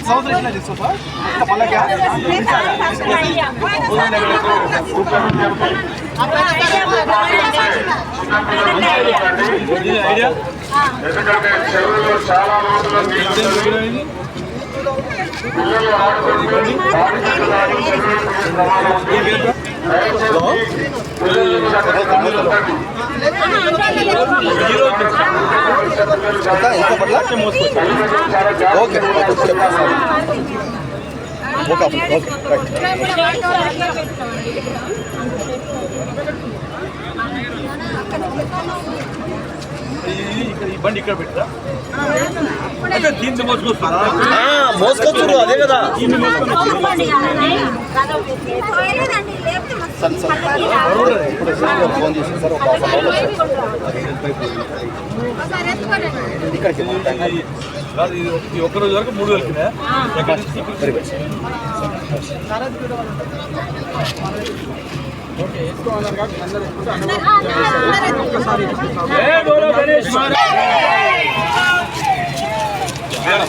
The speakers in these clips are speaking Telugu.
సంవత్సరం తీసుకో పల్లకి ఎందుకంటే చెరువులో చాలా రోజుల పిల్లలు ఆడుకుంటుంది ఈ బండి ఇక్కడ పెట్టా దీన్ని మోసుకొచ్చు అదే కదా ఫోన్ చేసి సార్ ఒక్క రోజు వరకు 3,000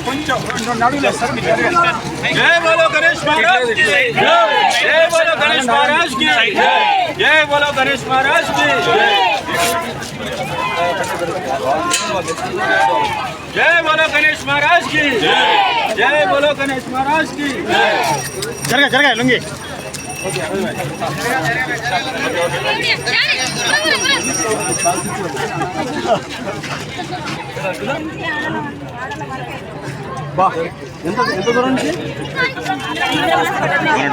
కొంచెం నడుగు చేస్తారు. జై బోలో గణేష్ మహారాజ్ కి జై, జై బోలో గణేష్ మహారాజ్ కి జై, బోలో గణేష్ మహారాజ్ కి జై బోలో గణేష్ మహారాజ్ కి జై, బోలో గణేష్ మహారాజ్ కి జరగా లుంగి ఎంత దూరం నుంచి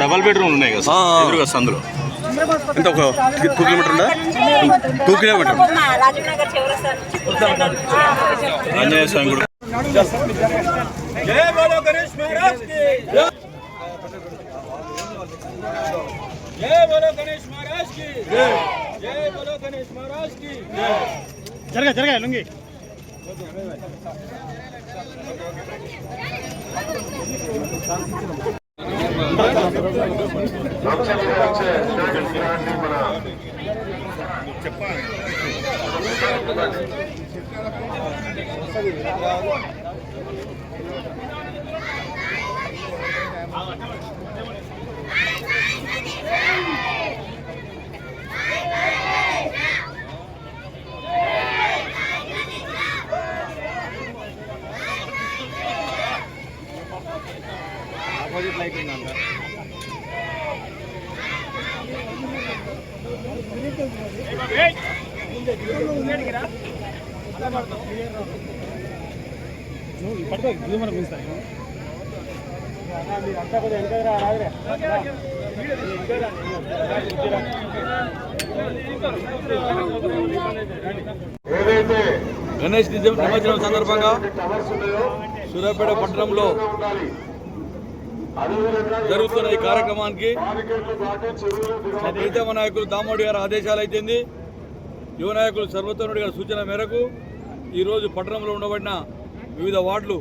డబల్ బెడ్రూమ్ ఉన్నాయి కదా ఎదురుగా అందులో ఎంత ఒక 2 కిలోమీటర్ ఉందా 2 కిలోమీటర్ ఆంజనేయ స్వామి గుడి. జై బోలో గణేష్ మహారాజ్ కి జై, బోలో గణేష్ మహారాజ్ కి జై, బోలో గణేష్ మహారాజ్ కి జరగా లుంగి ఆపోజిట్ లైట్ ఉందంట. గణేష్ నిమజ్జనం సందర్భంగా సూర్యాపేట పట్టణంలో జరుగుతున్న ఈ కార్యక్రమానికి మా ప్రీతమ నాయకులు దామోడి గారి ఆదేశాలు అయితేంది, యువ నాయకులు సర్వోత్తముడి గారి సూచన మేరకు ఈరోజు పట్టణంలో ఉండబడిన వివిధ వార్డులు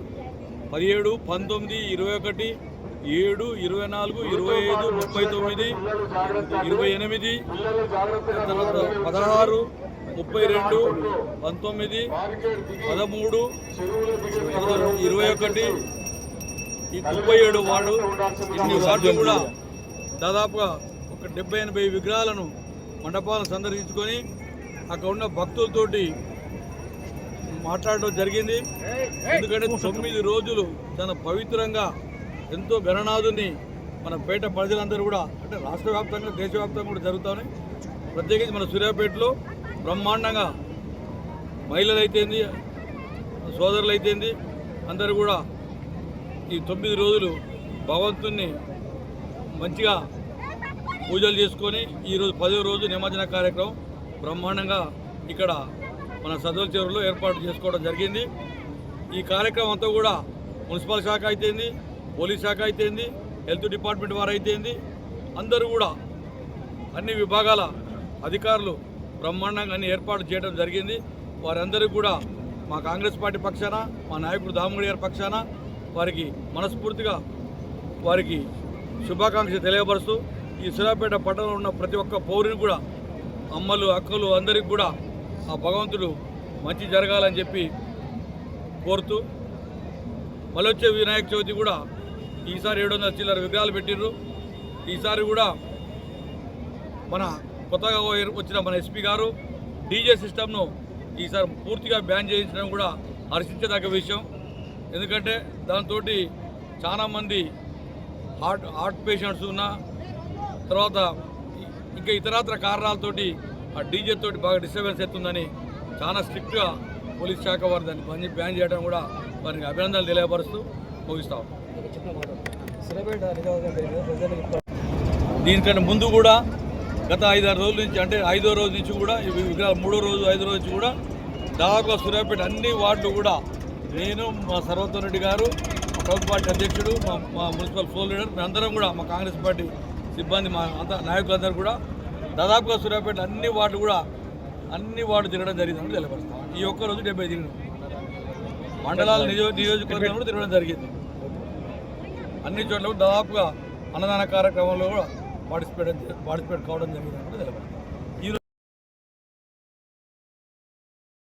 17, 19, 21, 7, 24, 25, 39, 28, తర్వాత 16, 32, 19, 13, 21, ఈ 37 వార్డు. ఇన్ని వార్డులు కూడా దాదాపుగా ఒక 70-80 విగ్రహాలను మండపాలను సందర్శించుకొని అక్కడ ఉన్న భక్తులతోటి మాట్లాడడం జరిగింది. ఎందుకంటే 9 రోజులు చాలా పవిత్రంగా ఎంతో గణనాథుని మన పేట ప్రజలందరూ కూడా అంటే రాష్ట్ర వ్యాప్తంగా దేశవ్యాప్తంగా కూడా జరుగుతాయి. ప్రత్యేకించి మన సూర్యాపేటలో బ్రహ్మాండంగా మహిళలు అయితేంది, సోదరులు అయితేంది, అందరూ కూడా ఈ 9 రోజులు భగవంతుని మంచిగా పూజలు చేసుకొని ఈరోజు 10వ రోజు నిమజ్జన కార్యక్రమం బ్రహ్మాండంగా ఇక్కడ మన సదోల్ చెరువులో ఏర్పాటు చేసుకోవడం జరిగింది. ఈ కార్యక్రమం అంతా కూడా మున్సిపల్ శాఖ అయితేంది, పోలీస్ శాఖ అయితేంది, హెల్త్ డిపార్ట్మెంట్ వారు అయితేంది, అందరూ కూడా అన్ని విభాగాల అధికారులు బ్రహ్మాండంగా అన్ని ఏర్పాటు చేయడం జరిగింది. వారందరికీ కూడా మా కాంగ్రెస్ పార్టీ పక్షాన, మా నాయకుడు దామోడి గారి పక్షాన వారికి మనస్ఫూర్తిగా వారికి శుభాకాంక్షలు తెలియపరుస్తూ ఈ సూర్యాపేట పట్టణంలో ఉన్న ప్రతి ఒక్క పౌరుని కూడా అమ్మలు అక్కలు అందరికీ కూడా ఆ భగవంతుడు మంచి జరగాలని చెప్పి కోరుతూ మళ్ళీ వచ్చే వినాయక చవితి కూడా ఈసారి 700 చిల్లర విగ్రహాలు పెట్టిర్రు. ఈసారి కూడా మన కొత్తగా వచ్చిన మన ఎస్పీ గారు డీజే సిస్టమ్ను ఈసారి పూర్తిగా బ్యాన్ చేయించడం కూడా హర్షించదగ్గ విషయం. ఎందుకంటే దాంతో చాలామంది హార్ట్ పేషెంట్స్ ఉన్న తర్వాత ఇంకా ఇతరత్ర కారణాలతోటి ఆ డీజే తోటి బాగా డిస్టర్బెన్స్ అవుతుందని చాలా స్ట్రిక్ట్గా పోలీస్ శాఖ వారు దాన్ని బ్యాన్ చేయడం కూడా వారికి అభినందనలు తెలియపరుస్తూ ముగిస్తాం. దీనికంటే ముందు కూడా గత 5-6 రోజుల నుంచి అంటే 5వ రోజు నుంచి కూడా ఈ విగ్రహాలు 3వ రోజు 5వ రోజు నుంచి కూడా దాదాపుగా సూర్యాపేట అన్ని వార్డులు కూడా నేను మా సర్వోత్తమ్ రెడ్డి గారు ప్రభుత్వ పార్టీ అధ్యక్షుడు మా మున్సిపల్ ఫ్లోర్ లీడర్ మేమందరం కూడా మా కాంగ్రెస్ పార్టీ సిబ్బంది మా అంతా నాయకులందరూ కూడా దాదాపుగా సూర్యాపేట అన్ని వార్డు తిరగడం జరిగిందని తెలియపరుస్తాం. ఈ ఒక్క రోజు 70 తిరిగినాం. మండలాల నియోజకవర్గంలో కూడా తిరగడం జరిగింది. అన్ని చోట్ల దాదాపుగా అన్నదాన కార్యక్రమంలో కూడా పార్టిసిపేట్ కావడం జరిగిందని తెలియపరుస్తాం.